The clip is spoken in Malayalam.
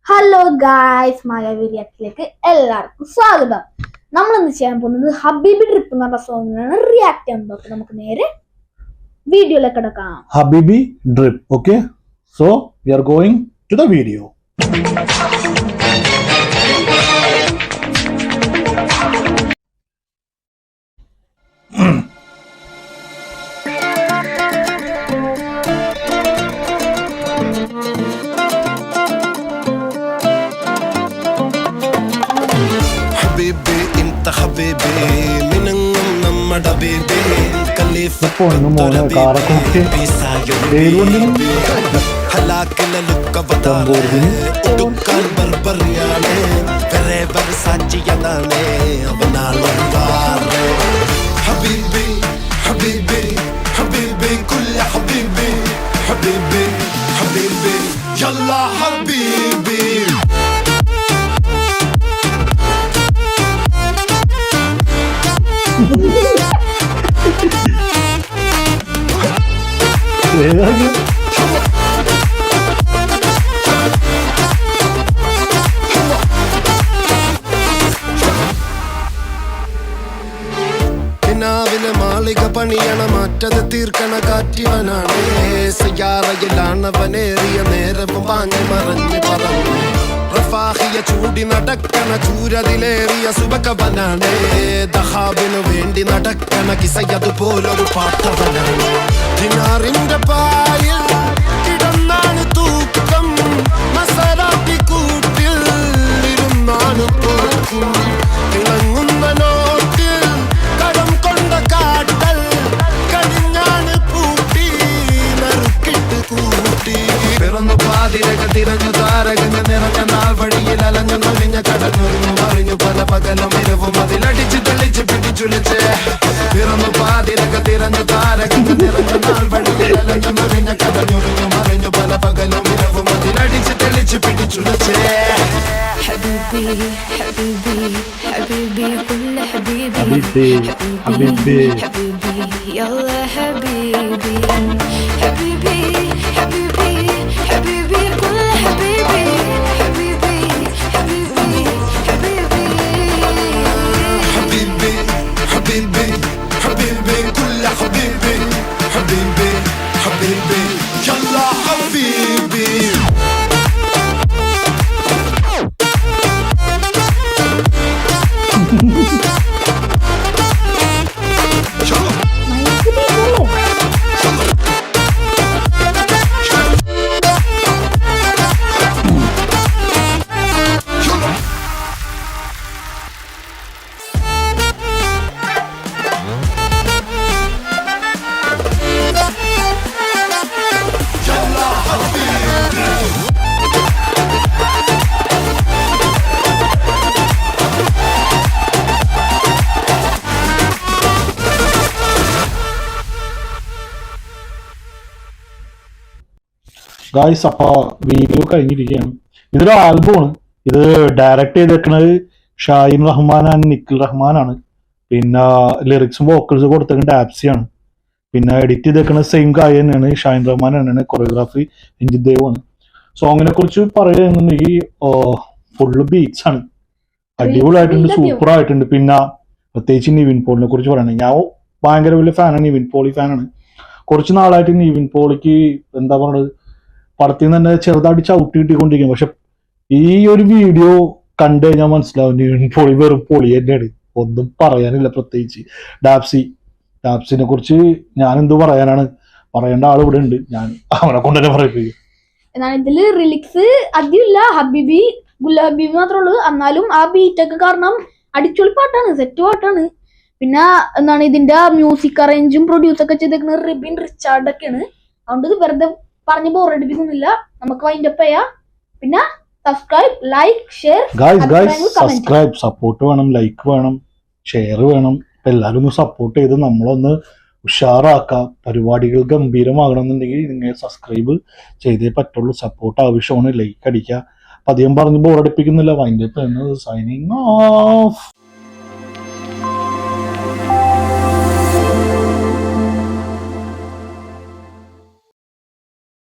ഹലോ ഗായ്സ്, മായാവിരിയാക്കിലേക്ക് എല്ലാവർക്കും സ്വാഗതം. നമ്മൾ ഇന്ന് ചെയ്യാൻ പോകുന്നത് ഹബീബി ട്രിപ്പ് എന്ന് പറഞ്ഞ സോങ്ങിനാണ് റിയാക്ട് ചെയ്യുന്നത്. അപ്പൊ നമുക്ക് നേരെ വീഡിയോയിലേക്ക് കിടക്കാം. ഹബീബി drip. Okay, so we are going to the video. മാളിക പണിയണ മാറ്റത് തീർക്കണ കാറ്റിവനാണ്. സയ്യാറയിലാണവനേറിയ നേരവും പാഞ്ഞു മറഞ്ഞു പറന്നു. റഫാഹിയ ചൂടി നടക്കണ ചൂരതിലേറിയ സുബകവനാണ്. ദഹാബിനു വേണ്ടി നടക്കണ കിസയതുപോലൊരു പാട്ടവനാണ്. ദിനാറിന്റെ പായിൽ കിടന്നാണ് തൂക്കം. മസറാത്തി കൂട്ടിൽ ഇരുന്നാണ് പോക്കും. തിളങ്ങുന്ന നോട്ടിൽ കടം കൊണ്ട കാട്ടൽ കടിഞ്ഞാണ് പൂട്ടി നറുക്കിട്ട് കൂട്ടി. പിറന്നു പാതിരക തിരഞ്ഞു താരകങ്ങൾ നിറഞ്ഞ നാൾ വഴിയിൽ അലഞ്ഞു നൊഴിഞ്ഞ കടഞ്ഞൊറിഞ്ഞു മറിഞ്ഞു പല പകലും ഇരവും അതിലടിച്ച് തെളിച്ച് പിടിച്ചുലിച്ച്. പിറന്നു പാതിരക തിരഞ്ഞു താരകങ്ങൾ നിറഞ്ഞ നാൾ വഴിയിൽ അലഞ്ഞു നൊഴിഞ്ഞ കടഞ്ഞൊറിഞ്ഞു മറിഞ്ഞു പല പകലും ഇരവും അതിലടിച്ച് തെളിച്ച് പിടിച്ചുലിച്ച്. حبيبي حبيبي حبيبي كل حبيبي حبيبي حبيبي حبيبي يلا حبيبي حبيبي حبيبي حبيبي كل حبيبي حبيبي حبيبي حبيبي حبيبي حبيبي حبيبي كل حبيبي حبيبي حبيبي يلا حبيبي. ഗായ്സ്, അപ്പൊ വീഡിയോ കഴിഞ്ഞിരിക്കുകയാണ്. ഇതൊരു ആൽബമാണ്. ഇത് ഡയറക്റ്റ് ചെയ്തേക്കുന്നത് ഷാഹിൻ റഹ്മാൻ ആൻഡ് നിഖിൽ റഹ്മാനാണ്. പിന്നെ ലിറിക്സും വോക്കൽസും കൊടുത്തേക്കുന്നത് ഡാപ്സിയാണ്. പിന്നെ എഡിറ്റ് ചെയ്തേക്കുന്നത് സെയിം ഗായ് തന്നെയാണ്, ഷാഹിൻ റഹ്മാൻ തന്നെയാണ്. കൊറിയോഗ്രാഫി രഞ്ജിത് ദേവാണ്. സോങ്ങിനെ കുറിച്ച് പറയുകയാണെന്നുണ്ടെങ്കിൽ ഫുള്ള് ബീറ്റ്സ് ആണ്. അടിപൊളിയായിട്ടുണ്ട്, സൂപ്പർ ആയിട്ടുണ്ട്. പിന്നെ പ്രത്യേകിച്ച് നിവിൻ പോളിനെ കുറിച്ച് പറയണേ, ഞാൻ ഭയങ്കര വലിയ ഫാനാണ്, നിവിൻ പോളി ഫാനാണ്. കുറച്ച് നാളായിട്ട് നിവിൻ പോളിക്ക് എന്താ പറയുന്നത്, പടത്തിൽ നിന്ന് തന്നെ ചെറുതായിട്ട് ചവിട്ടി കിട്ടിക്കൊണ്ടിരിക്കും. പക്ഷെ ഈ ഒരു വീഡിയോ കണ്ടു കഴിഞ്ഞാൽ മനസ്സിലാവും നിവിൻ പോളി വെറും പൊളി തന്നെയാണ്. ഒന്നും പറയാനില്ല. പ്രത്യേകിച്ച് ഡാപ്സിനെ കുറിച്ച് ഞാൻ എന്ത് പറയാനാണ്, പറയേണ്ട ആൾ ഇവിടെ ഉണ്ട്. ഞാൻ അവനെ കൊണ്ട് തന്നെ പറയിപ്പിക്കും. എന്നാണ് ഇതില് റിലിക്സ് അധികമില്ല. ഹബീബി ഗുലാബി മാത്രമേ ഉള്ളൂ. എന്നാലും ആ ബീറ്റൊക്കെ കാരണം അടിച്ചൊളി പാട്ടാണ്, സെറ്റ് പാട്ടാണ്. പിന്നെ എന്താണ് ഇതിന്റെ മ്യൂസിക് അറേഞ്ചും പ്രൊഡ്യൂസ് ഒക്കെ ചെയ്തേക്കുന്നത് റിബിൻ റിച്ചാർഡ് ഒക്കെയാണ്. അതുകൊണ്ട് ഇത് വെറുതെ പറഞ്ഞ് ബോറടിപ്പിക്കുന്നില്ല. നമുക്ക് വൈൻഡപ്പ് ചെയ്യാം. പിന്നെ subscribe, like, share. Subscribe, support വേണം, ലൈക്ക് വേണം, ഷെയർ വേണം. എല്ലാവരും ഒന്ന് സപ്പോർട്ട് ചെയ്ത് നമ്മളൊന്ന് ഉഷാറാക്കാം. പരിപാടികൾ ഗംഭീരമാകണമെന്നുണ്ടെങ്കിൽ നിങ്ങൾ സബ്സ്ക്രൈബ് ചെയ്തേ പറ്റുള്ളൂ. സപ്പോർട്ട് ആവശ്യമാണ്, ലൈക്ക് അടിക്കുക. അധികം പറഞ്ഞ് ബോറടിപ്പിക്കുന്നില്ല. വൈൻഡപ്പ് എന്നത് സൈനിങ് ഓഫ്.